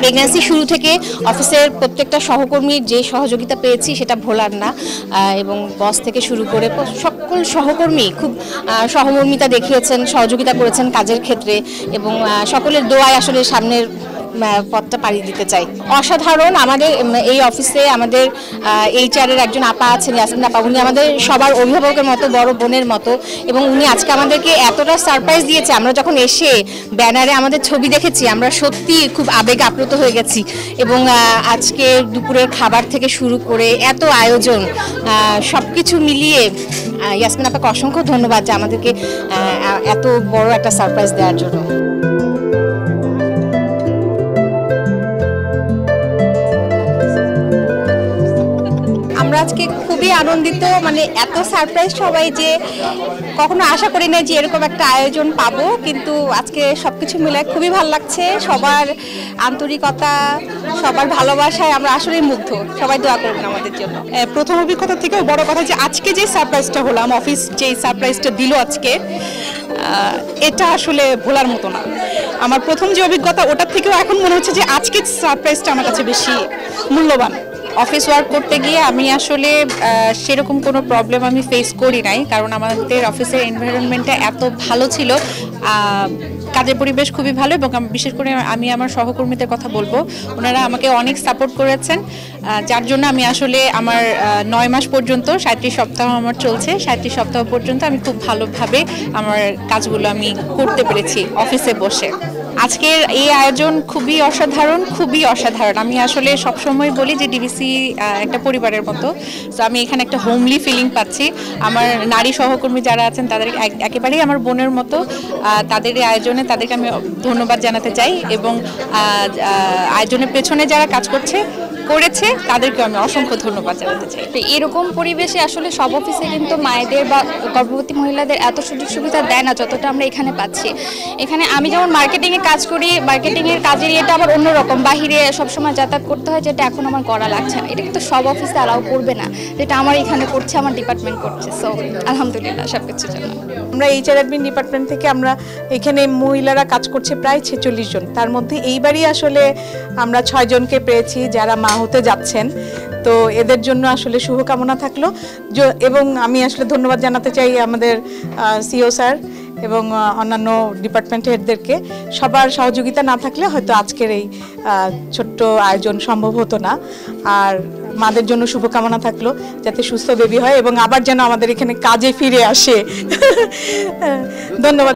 Pregnancy শুরু থেকে অফিসের প্রত্যেকটা সহকর্মীর যে সহযোগিতা পেয়েছি সেটা ভোলার না, এবং বস থেকে শুরু করে সকল সহকর্মী খুব সহমর্মিতা দেখিয়েছেন, সহযোগিতা করেছেন কাজের ক্ষেত্রে, এবং সকলের দোয়ায় আসলে সামনের পথটা পাড়ি দিতে চাই। অসাধারণ। আমাদের এই অফিসে আমাদের HR-এর একজন আপা আছেন, ইয়াসমিন আপা, উনি আমাদের সবার অভিভাবকের মতো, বড় বোনের মতো, এবং উনি আজকে আমাদেরকে এতটা সারপ্রাইজ দিয়েছে। আমরা যখন এসে ব্যানারে আমাদের ছবি দেখেছি, আমরা সত্যি খুব আবেগ আপ্লুত হয়ে গেছি। এবং আজকে দুপুরের খাবার থেকে শুরু করে এত আয়োজন, সব কিছু মিলিয়ে ইয়াসমিন আপাকে অসংখ্য ধন্যবাদ যে আমাদেরকে এত বড় একটা সারপ্রাইজ দেওয়ার জন্য। আমরা আজকে খুবই আনন্দিত, মানে এত সারপ্রাইজ সবাই যে কখনো আশা করি না যে এরকম একটা আয়োজন পাবো, কিন্তু আজকে সবকিছু মিলে খুবই ভালো লাগছে। সবার আন্তরিকতা, সবার ভালোবাসায় আমরা আসলেই মুগ্ধ। সবাই দোয়া করবেন আমাদের জন্য। প্রথম অভিজ্ঞতা থেকেও বড় কথা যে আজকে যে সারপ্রাইজটা হলাম, অফিস যে সারপ্রাইজটা দিল আজকে, এটা আসলে ভোলার মতো না। আমার প্রথম যে অভিজ্ঞতা ওটার থেকেও এখন মনে হচ্ছে যে আজকের সারপ্রাইজটা আমার কাছে বেশি মূল্যবান। অফিস ওয়ার্ক করতে গিয়ে আমি আসলে সেরকম কোনো প্রবলেম আমি ফেস করি নাই, কারণ আমাদের অফিসের এনভায়রনমেন্টটা এত ভালো ছিল, কাজের পরিবেশ খুবই ভালো, এবং বিশেষ করে আমি আমার সহকর্মীদের কথা বলবো, ওনারা আমাকে অনেক সাপোর্ট করেছেন, যার জন্য আমি আসলে আমার 9 মাস পর্যন্ত 37 সপ্তাহ আমার চলছে, 37 সপ্তাহ পর্যন্ত আমি খুব ভালোভাবে আমার কাজগুলো আমি করতে পেরেছি অফিসে বসে। আজকের এই আয়োজন খুবই অসাধারণ, খুবই অসাধারণ। আমি আসলে সবসময় বলি যে ডিবিসি একটা পরিবারের মতো, তো আমি এখানে একটা হোমলি ফিলিং পাচ্ছি। আমার নারী সহকর্মী যারা আছেন তাদের একেবারেই আমার বোনের মতো। তাদের এই আয়োজনে তাদেরকে আমি ধন্যবাদ জানাতে চাই, এবং আয়োজনের পেছনে যারা কাজ করেছে তাদেরকে আমি অসংখ্য ধন্যবাদ জানাতে চাই। তো এরকম পরিবেশে আসলে সব অফিসে কিন্তু মায়েদের বা গর্ভবতী মহিলাদের এত সুযোগ সুবিধা দেয় না যতটা আমরা এখানে পাচ্ছি। এখানে আমি যেমন মার্কেটিংয়ে কাজ করি, মার্কেটিংয়ের কাজের এটা আবার অন্যরকম, বাহিরে সবসময় যাতায়াত করতে হয়, যেটা এখন আমার করা লাগছে না। এটা কিন্তু সব অফিসে অ্যালাউ করবে না, যেটা আমার এখানে করছে, আমার ডিপার্টমেন্ট করছে। সো আলহামদুলিল্লাহ সব কিছুর জন্য। আমরা HR অ্যাডমিন ডিপার্টমেন্ট থেকে আমরা এখানে মহিলারা কাজ করছে প্রায় 46 জন, তার মধ্যে এইবারই আসলে আমরা 6 জনকে পেয়েছি যারা মা হতে যাচ্ছেন। তো এদের জন্য আসলে শুভকামনা থাকলো, এবং আমি আসলে ধন্যবাদ জানাতে চাই আমাদের CEO স্যার এবং অন্যান্য ডিপার্টমেন্ট হেডদেরকে। সবার সহযোগিতা না থাকলে হয়তো আজকের এই ছোট্ট আয়োজন সম্ভব হতো না। আর মাদের জন্য শুভকামনা থাকলো যাতে সুস্থ বেবি হয় এবং আবার যেন আমাদের এখানে কাজে ফিরে আসে। ধন্যবাদ।